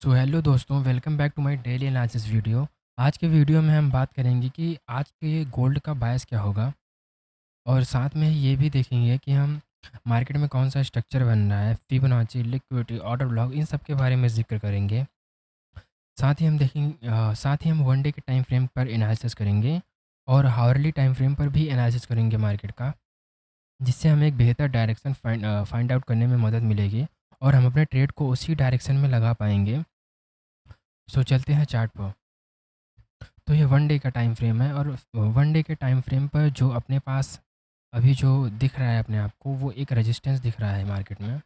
सो hello दोस्तों, welcome back to my daily analysis video. आज के वीडियो में हम बात करेंगे कि आज के गोल्ड का बायस क्या होगा, और साथ में ये भी देखेंगे कि हम मार्केट में कौन सा स्ट्रक्चर बन रहा है, फिबोनाची, लिक्विडिटी, ऑर्डर ब्लॉक, इन सब के बारे में जिक्र करेंगे। साथ ही हम वन डे के टाइम फ्रेम पर एनालिसिस करेंगे और हावरली टाइम फ्रेम पर भी एनालिसिस करेंगे मार्केट का, जिससे हमें एक बेहतर डायरेक्शन फाइंड आउट करने में मदद मिलेगी और हम अपने ट्रेड को उसी डायरेक्शन में लगा पाएंगे। सो चलते हैं चार्ट पर। तो ये वन डे का टाइम फ्रेम है, और वन डे के टाइम फ्रेम पर जो अपने पास अभी जो दिख रहा है अपने आप को, वो एक रेजिस्टेंस दिख रहा है मार्केट में।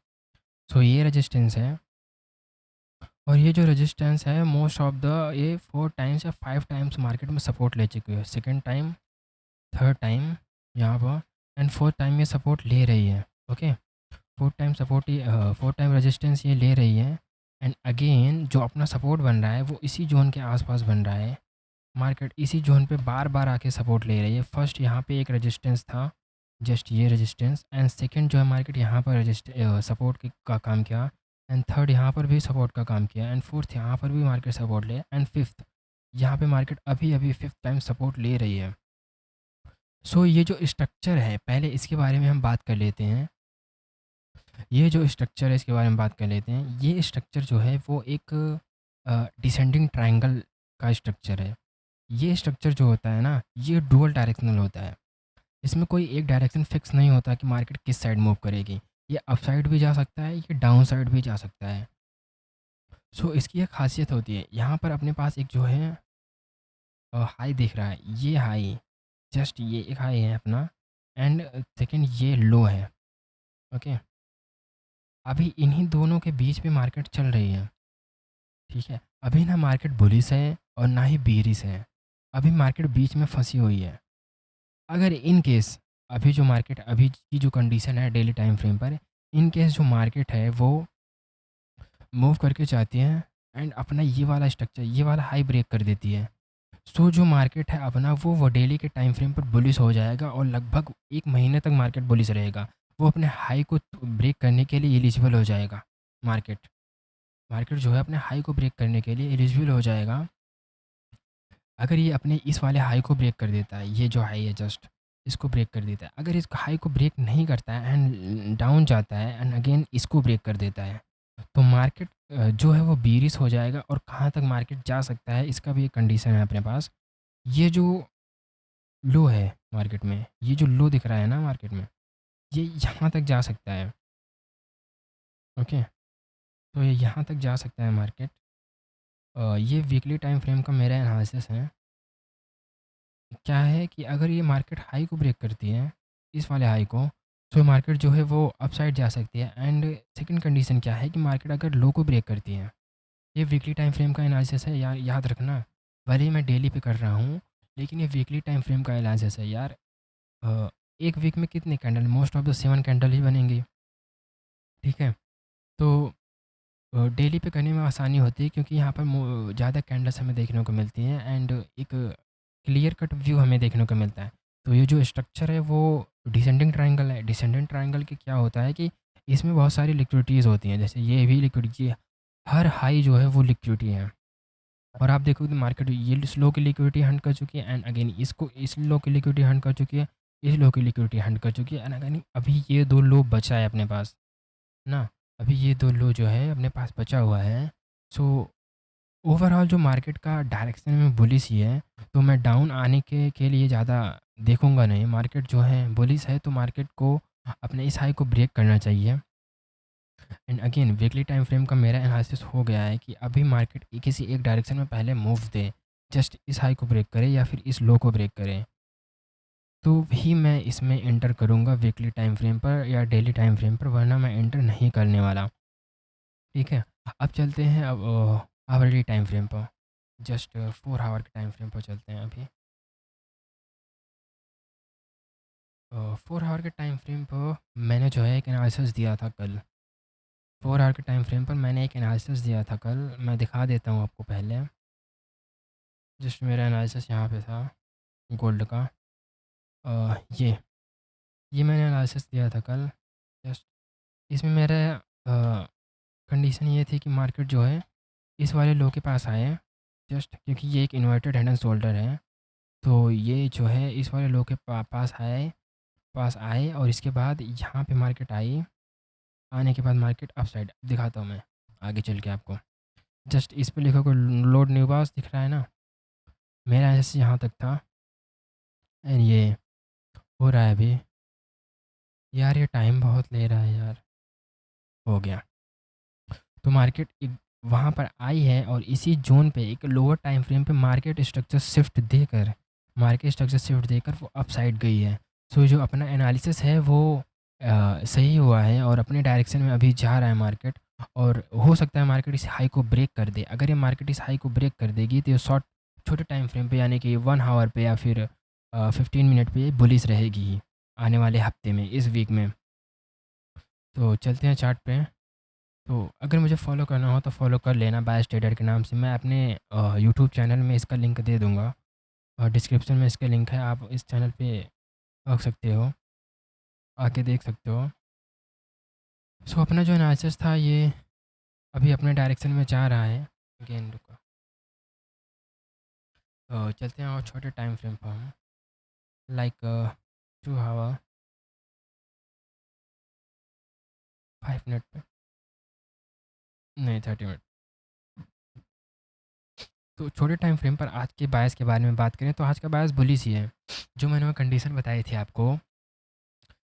सो ये रेजिस्टेंस है, और ये जो रेजिस्टेंस है मोस्ट ऑफ द ये 4 टाइम्स या 5 टाइम्स मार्केट में सपोर्ट ले चुकी है। सेकेंड टाइम, थर्ड टाइम यहाँ पर, एंड फोर्थ टाइम ये सपोर्ट ले रही है। ओके, फोर्थ टाइम रेजिस्टेंस ये ले रही है। एंड अगेन जो अपना सपोर्ट बन रहा है वो इसी जोन के आसपास बन रहा है। मार्केट इसी जोन पे बार बार आके सपोर्ट ले रही है। फर्स्ट यहाँ पे एक रेजिस्टेंस था, जस्ट ये रेजिस्टेंस, एंड सेकंड जो है मार्केट यहाँ पर सपोर्ट का काम किया, एंड थर्ड यहाँ पर भी सपोर्ट का काम किया, एंड फोर्थ यहाँ पर भी मार्केट सपोर्ट ले, एंड फिफ्थ यहाँ पे मार्केट अभी अभी फिफ्थ टाइम सपोर्ट ले रही है। सो ये जो स्ट्रक्चर है, पहले इसके बारे में हम बात कर लेते हैं। ये जो स्ट्रक्चर है इसके बारे में बात कर लेते हैं। ये स्ट्रक्चर जो है वो एक डिसेंडिंग ट्रायंगल का स्ट्रक्चर है। ये स्ट्रक्चर जो होता है ना, ये डुअल डायरेक्शनल होता है। इसमें कोई एक डायरेक्शन फिक्स नहीं होता कि मार्केट किस साइड मूव करेगी। ये अप साइड भी जा सकता है, ये डाउन साइड भी जा सकता है। सो इसकी एक खासियत होती है, यहाँ पर अपने पास एक जो है हाई दिख रहा है। ये हाई, जस्ट ये एक हाई है अपना, एंड सेकंड ये लो है। ओके, अभी इन्हीं दोनों के बीच में मार्केट चल रही है। ठीक है, अभी ना मार्केट बुलिश है और ना ही बेरिश है। अभी मार्केट बीच में फंसी हुई है। अगर इन केस अभी जो मार्केट अभी की जो कंडीशन है डेली टाइम फ्रेम पर, इन केस जो मार्केट है वो मूव करके चाहती है एंड अपना ये वाला स्ट्रक्चर, ये वाला हाई ब्रेक कर देती है, सो जो मार्केट है अपना वो डेली के टाइम फ्रेम पर बुलिश हो जाएगा और लगभग एक महीने तक मार्केट बुलिश रहेगा। वो अपने हाई को ब्रेक करने के लिए एलिजिबल हो जाएगा। मार्केट मार्केट जो है अपने हाई को ब्रेक करने के लिए एलिजिबल हो जाएगा। अगर ये अपने इस वाले हाई को ब्रेक कर देता है, ये जो हाई है जस्ट इसको ब्रेक कर देता है। अगर इस हाई को ब्रेक नहीं करता है एंड डाउन जाता है एंड अगेन इसको ब्रेक कर देता है, तो मार्केट जो है वो बीरिश हो जाएगा। और कहाँ तक मार्केट जा सकता है इसका भी एक कंडीशन है अपने पास। ये जो लो है मार्केट में, ये जो लो दिख रहा है ना मार्केट में, ये यहाँ तक जा सकता है। ओके, तो ये यहाँ तक जा सकता है मार्केट। ये वीकली टाइम फ्रेम का मेरा एनालिसिस है। क्या है कि अगर ये मार्केट हाई को ब्रेक करती है, इस वाले हाई को, तो मार्केट जो है वो अपसाइड जा सकती है। एंड सेकंड कंडीशन क्या है कि मार्केट अगर लो को ब्रेक करती है, ये वीकली टाइम फ्रेम का एनालिसिस है यार, याद रखना। भले ही मैं डेली पे कर रहा हूँ, लेकिन ये वीकली टाइम फ्रेम का एनालिसिस है यार। एक वीक में कितने candle, most of the 7 candle ही बनेंगी। ठीक है, तो डेली पे करने में आसानी होती है, क्योंकि यहाँ पर ज़्यादा कैंडल्स हमें देखने को मिलती हैं एंड एक क्लियर कट व्यू हमें देखने को मिलता है। तो ये जो स्ट्रक्चर है वो डिसेंडिंग ट्रायंगल है। डिसेंडिंग ट्रायंगल की क्या होता है कि इसमें बहुत सारी लिक्विडिटीज़ होती हैं, जैसे ये भी लिक्विडिटी है। हर हाई जो है वो लिक्विडिटी है। और आप देखोगे मार्केट ये लो की लिक्विडिटी हंट कर चुकी है, एंड अगेन इसको इस लो की लिक्विडिटी हंट कर चुकी है, इस लो की लिक्विडिटी हंट कर चुकी है, एंड अगेन अभी ये दो लो बचा है अपने पास ना। अभी ये दो लो जो है अपने पास बचा हुआ है। सो ओवरऑल जो मार्केट का डायरेक्शन में बुलिश ही है, तो मैं डाउन आने के लिए ज़्यादा देखूंगा नहीं। मार्केट जो है बुलिश है, तो मार्केट को अपने इस हाई को ब्रेक करना चाहिए। And again weekly time frame का मेरा एनालिसिस हो गया है कि अभी मार्केट किसी एक डायरेक्शन में पहले मूव दे, जस्ट इस हाई को ब्रेक करे या फिर इस लो को ब्रेक करे, तो भी मैं इसमें एंटर करूँगा वीकली टाइम फ्रेम पर या डेली टाइम फ्रेम पर, वरना मैं एंटर नहीं करने वाला। ठीक है, अब चलते हैं अब आवरली टाइम फ्रेम पर। जस्ट 4 आवर के टाइम फ्रेम पर चलते हैं अभी। 4 आवर के टाइम फ्रेम पर मैंने जो है एक एनालिसिस दिया था कल। 4 आवर के टाइम फ्रेम पर मैंने एक एनालिसिस दिया था कल, मैं दिखा देता हूँ आपको पहले। जस्ट मेरा एनालिसिस यहाँ पे था गोल्ड का। ये मैंने एनालिसिस दिया था कल। जस्ट इसमें मेरा कंडीशन ये थी कि मार्केट जो है इस वाले लो के पास आए, जस्ट क्योंकि ये एक इन्वर्टेड हेड एंड शोल्डर है, तो ये जो है इस वाले लो के पास आए और इसके बाद यहाँ पे मार्केट आई। आने के बाद मार्केट अप साइड दिखाता हूँ मैं आगे चल के आपको। जस्ट इस पे लिखा कोई लोड न्यू बास दिख रहा है ना, मेरा ऐसे यहाँ तक था एंड ये हो रहा है अभी। यार ये टाइम बहुत ले रहा है यार। हो गया। तो मार्केट एक वहाँ पर आई है और इसी ज़ोन पे एक लोअर टाइम फ्रेम पे मार्केट स्ट्रक्चर शिफ्ट देकर वो अप साइड गई है। सो जो अपना एनालिसिस है वो सही हुआ है और अपने डायरेक्शन में अभी जा रहा है मार्केट। और हो सकता है मार्केट इस हाई को ब्रेक कर दे। अगर ये मार्केट इस हाई को ब्रेक कर देगी तो ये छोटे टाइम फ्रेम पे यानी कि 1 आवर पे या फिर 15 मिनट पे बुलिश रहेगी ही आने वाले हफ्ते में, इस वीक में। तो चलते हैं चार्ट पे। तो अगर मुझे फ़ॉलो करना हो तो फ़ॉलो कर लेना बायस ट्रेडर के नाम से। मैं अपने यूट्यूब चैनल में इसका लिंक दे दूँगा और डिस्क्रिप्शन में इसका लिंक है, आप इस चैनल पे आ सकते हो, आके देख सकते हो। सो अपना जो एनालिसिस था ये अभी अपने डायरेक्शन में जा रहा है। अगेन रुको, तो चलते हैं और छोटे टाइम फ्रेम पर हम लाइक 2 आवर 5 मिनट पे, नहीं 30 मिनट। तो छोटे टाइम फ्रेम पर आज के बायस के बारे में बात करें तो आज का बायस बुलिश ही है। जो मैंने वो कंडीशन बताई थी आपको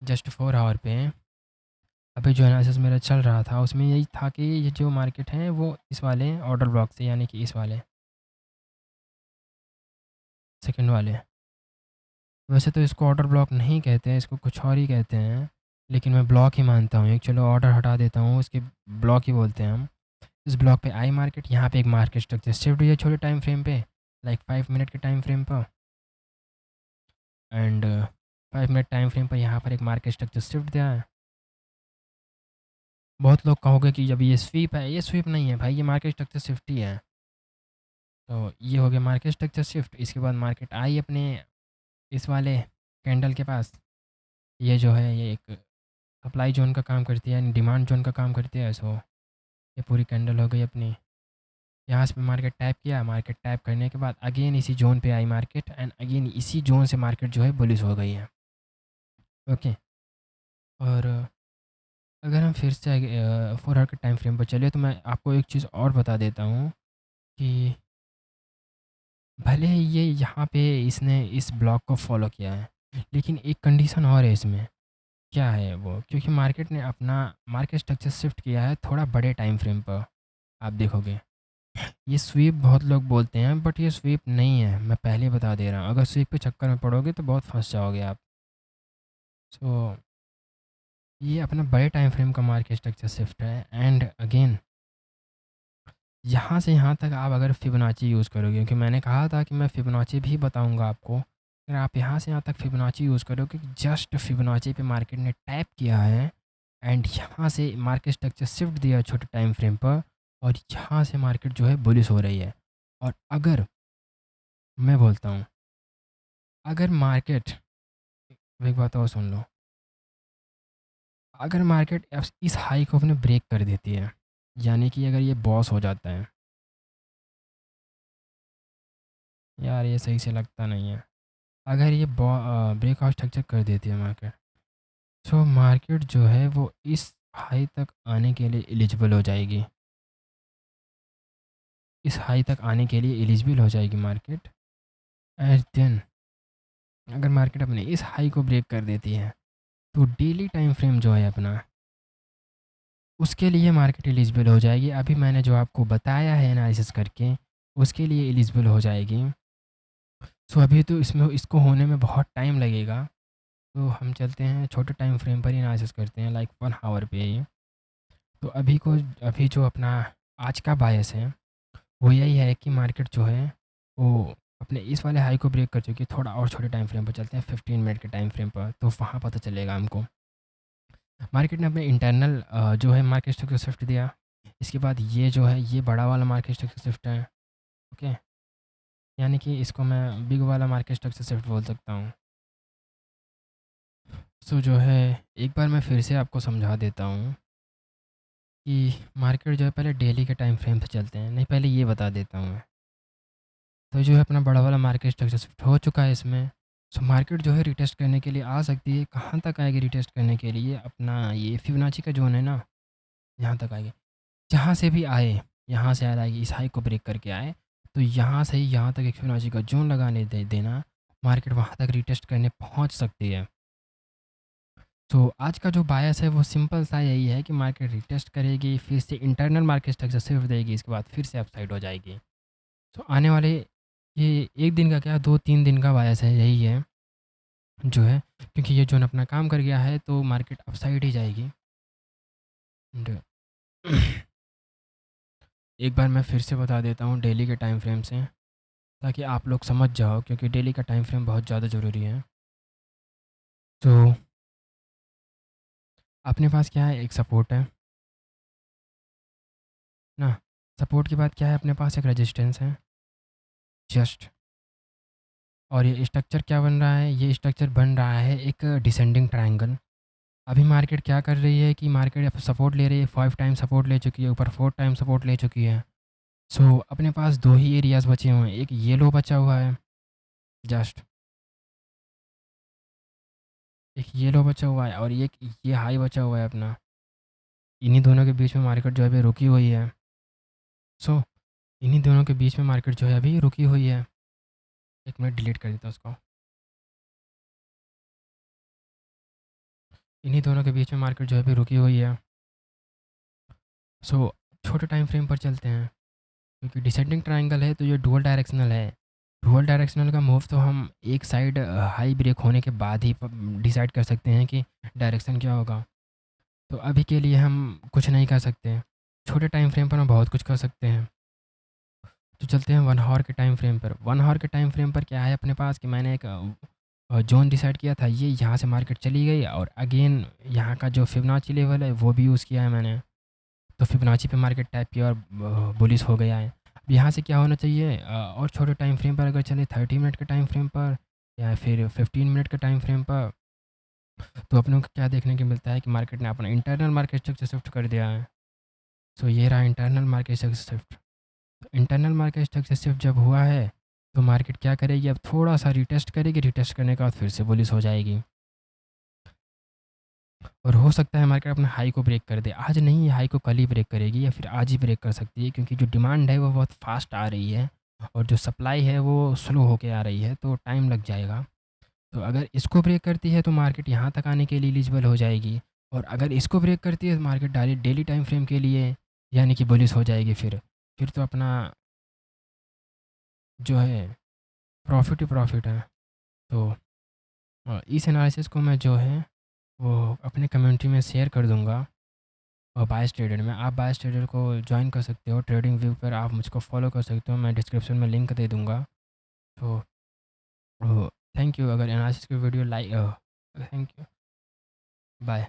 जस्ट 4 आवर पे, अभी जो एनालिसिस मेरा चल रहा था उसमें यही था कि ये जो मार्केट है वो इस वाले ऑर्डर ब्लॉक से यानी कि इस वाले सेकंड वाले, वैसे तो इसको ऑर्डर ब्लॉक नहीं कहते हैं, इसको कुछ और ही कहते हैं, लेकिन मैं ब्लॉक ही मानता हूँ। एक चलो ऑर्डर हटा देता हूँ, इसके ब्लॉक ही बोलते हैं हम। इस ब्लॉक पे आई मार्केट, यहाँ पे एक मार्केट स्ट्रक्चर शिफ्ट हुई है छोटे टाइम फ्रेम पे, लाइक 5 मिनट के टाइम फ्रेम पर। एंड 5 मिनट टाइम फ्रेम पर यहाँ पर एक मार्केट स्ट्रक्चर शिफ्ट दिया है। बहुत लोग कहोगे कि जब ये स्वीप है, ये स्वीप नहीं है भाई, ये मार्केट स्ट्रक्चर शिफ्ट ही है। तो ये हो गया मार्केट स्ट्रक्चर शिफ्ट। इसके बाद मार्केट आई अपने इस वाले कैंडल के पास। ये जो है ये एक सप्लाई जोन का काम करती है, यानी डिमांड जोन का काम करती है। सो ये पूरी कैंडल हो गई अपनी। यहाँ से मार्केट टैप किया, मार्केट टैप करने के बाद अगेन इसी जोन पे आई मार्केट एंड अगेन इसी जोन से मार्केट जो है बुलिश हो गई है। ओके। और अगर हम फिर से 4 आवर के टाइम फ्रेम पर चले तो मैं आपको एक चीज़ और बता देता हूँ कि भले ही ये यहाँ पे इसने इस ब्लॉक को फॉलो किया है, लेकिन एक कंडीशन और है इसमें। क्या है वो? क्योंकि मार्केट ने अपना मार्केट स्ट्रक्चर शिफ्ट किया है थोड़ा बड़े टाइम फ्रेम पर। आप देखोगे ये स्वीप बहुत लोग बोलते हैं, बट ये स्वीप नहीं है, मैं पहले ही बता दे रहा हूँ। अगर स्वीप के चक्कर में पड़ोगे तो बहुत फंस जाओगे आप। सो ये अपना बड़े टाइम फ्रेम का मार्केट स्ट्रक्चर शिफ्ट है। एंड अगेन यहाँ से यहाँ तक आप अगर फिबोनाची यूज़ करोगे, क्योंकि मैंने कहा था कि मैं फिबोनाची भी बताऊँगा आपको। अगर आप यहाँ से यहाँ तक फिबोनाची यूज़ करोगे, जस्ट फिबोनाची पे मार्केट ने टैप किया है एंड यहाँ से मार्केट स्ट्रक्चर शिफ्ट दिया छोटे टाइम फ्रेम पर और यहाँ से मार्केट जो है बुलिश हो रही है। और अगर मैं बोलता हूँ, अगर मार्केट एक बात और सुन लो, अगर मार्केट इस हाई को अपने ब्रेक कर देती है, यानी कि अगर ये बॉस हो जाता है, यार ये सही से लगता नहीं है। अगर ये ब्रेकआउट स्ट्रक्चर कर देती है मार्केट, तो मार्केट जो है वो इस हाई तक आने के लिए एलिजिबल हो जाएगी। इस हाई तक आने के लिए एलिजिबल हो जाएगी मार्केट। एंड देन अगर मार्केट अपने इस हाई को ब्रेक कर देती है तो डेली टाइम फ्रेम जो है अपना, उसके लिए मार्केट एलिजिबल हो जाएगी। अभी मैंने जो आपको बताया है एनालिसिस करके, उसके लिए एलिजिबल हो जाएगी। सो अभी तो इसमें इसको होने में बहुत टाइम लगेगा। तो हम चलते हैं छोटे टाइम फ्रेम पर ही एनालिसिस करते हैं, लाइक 1 आवर पे ही। तो अभी जो अपना आज का बायस है वो यही है कि मार्केट जो है वो अपने इस वाले हाई को ब्रेक कर चुकी है। थोड़ा और छोटे टाइम फ्रेम पर चलते हैं, 15 मिनट के टाइम फ्रेम पर, तो वहाँ पता चलेगा हमको। मार्केट ने अपने इंटरनल जो है मार्केट स्ट्रक्चर शिफ्ट दिया। इसके बाद ये जो है ये बड़ा वाला मार्केट स्ट्रक्चर शिफ्ट है। ओके, यानी कि इसको मैं बिग वाला मार्केट स्ट्रक्चर शिफ्ट बोल सकता हूँ। सो जो है एक बार मैं फिर से आपको समझा देता हूँ कि मार्केट जो है पहले डेली के टाइम फ्रेम से चलते हैं। नहीं, पहले ये बता देता हूँ मैं। तो जो है अपना बड़ा वाला मार्केट स्ट्रक्चर शिफ्ट हो चुका है इसमें। सो मार्केट जो है रिटेस्ट करने के लिए आ सकती है। कहाँ तक आएगी रिटेस्ट करने के लिए? अपना ये फिबोनाची का ज़ोन है ना, यहाँ तक आएगी। जहाँ से भी आए, यहाँ से आ आएगी, इस हाई को ब्रेक करके आए, तो यहाँ से ही यहाँ तक एक फिबोनाची का ज़ोन लगाने देना, मार्केट वहाँ तक रिटेस्ट करने पहुँच सकती है। तो आज का जो बायस है वो सिंपल सा यही है कि मार्केट रिटेस्ट करेगी, फिर से इंटरनल मार्केट स्ट्रक्चर शिफ्ट देगी, इसके बाद फिर से अपसाइड हो जाएगी। तो आने वाले ये 1 दिन का क्या 2-3 दिन का बायस है, यही है जो है, क्योंकि ये ज़ोन अपना काम कर गया है तो मार्केट अपसाइड ही जाएगी। एंड एक बार मैं फिर से बता देता हूँ डेली के टाइम फ्रेम से, ताकि आप लोग समझ जाओ, क्योंकि डेली का टाइम फ्रेम बहुत ज़्यादा ज़रूरी है। तो अपने पास क्या है, एक सपोर्ट है ना, सपोर्ट के बाद क्या है अपने पास, एक रेजिस्टेंस है जस्ट। और ये स्ट्रक्चर क्या बन रहा है, ये स्ट्रक्चर बन रहा है एक डिसेंडिंग ट्रायंगल। अभी मार्केट क्या कर रही है कि मार्केट अब सपोर्ट ले रही है, 5 टाइम सपोर्ट ले चुकी है, ऊपर 4 टाइम सपोर्ट ले चुकी है। सो अपने पास 2 ही एरियाज़ बचे हुए हैं, एक ये लो बचा हुआ है जस्ट, एक ये लो बचा हुआ है और एक ये हाई बचा हुआ है अपना। इन्हीं दोनों के बीच में मार्केट जो है अभी रुकी हुई है। सो इन्हीं दोनों के बीच में मार्केट जो है अभी रुकी हुई है। 1 मिनट डिलीट कर देता हूँ उसको। इन्हीं दोनों के बीच में मार्केट जो है अभी रुकी हुई है। सो छोटे टाइम फ्रेम पर चलते हैं, क्योंकि डिसेंडिंग ट्रायंगल है तो ये डुअल डायरेक्शनल है। डुअल डायरेक्शनल का मूव तो हम एक साइड हाई ब्रेक होने के बाद ही डिसाइड कर सकते हैं कि डायरेक्शन क्या होगा। तो अभी के लिए हम कुछ नहीं कर सकते। छोटे टाइम फ्रेम पर हम बहुत कुछ कर सकते हैं। तो चलते हैं 1 हॉर के टाइम फ्रेम पर। 1 हॉर के टाइम फ्रेम पर क्या है अपने पास कि मैंने एक ज़ोन डिसाइड किया था, ये यहाँ से मार्केट चली गई और अगेन यहाँ का जो फिबोनाची लेवल है वो भी यूज़ किया है मैंने। तो फिबोनाची पे मार्केट टाइप की और बुलिश हो गया है। अब यहाँ से क्या होना चाहिए, और छोटे टाइम फ्रेम पर अगर चले 30 मिनट के टाइम फ्रेम पर या फिर 15 मिनट के टाइम फ्रेम पर, तो अपनों को क्या देखने को मिलता है कि मार्केट ने अपना इंटरनल मार्केट स्ट्रक्चर शिफ्ट कर दिया है। सो ये रहा internal market structure shift. Internal market structure shift जब हुआ है तो मार्केट क्या करेगी, अब थोड़ा सा रिटेस्ट करेगी, रिटेस्ट करने के बाद फिर से बुलिश हो जाएगी और हो सकता है मार्केट अपना हाई को ब्रेक कर दे। आज नहीं, हाई को कल ही ब्रेक करेगी या फिर आज ही ब्रेक कर सकती है, क्योंकि जो डिमांड है वो बहुत फास्ट आ रही है और जो सप्लाई है वो स्लो होके आ रही है, तो टाइम लग जाएगा। तो अगर इसको ब्रेक करती है तो मार्केट यहाँ तक आने के लिए एलिजिबल हो जाएगी, और अगर इसको ब्रेक करती है तो market direct daily time frame के लिए यानी कि बुलिश हो जाएगी। फिर तो अपना जो है प्रॉफिट ही प्रॉफिट है। तो इस एनालिसिस को मैं जो है वो अपने कम्युनिटी में शेयर कर दूँगा, और बायस ट्रेडर में आप बायस ट्रेडर को ज्वाइन कर सकते हो। ट्रेडिंग व्यू पर आप मुझको फॉलो कर सकते हो, मैं डिस्क्रिप्शन में लिंक दे दूँगा। तो थैंक यू। अगर एनालिसिस की वीडियो थैंक यू। बाय।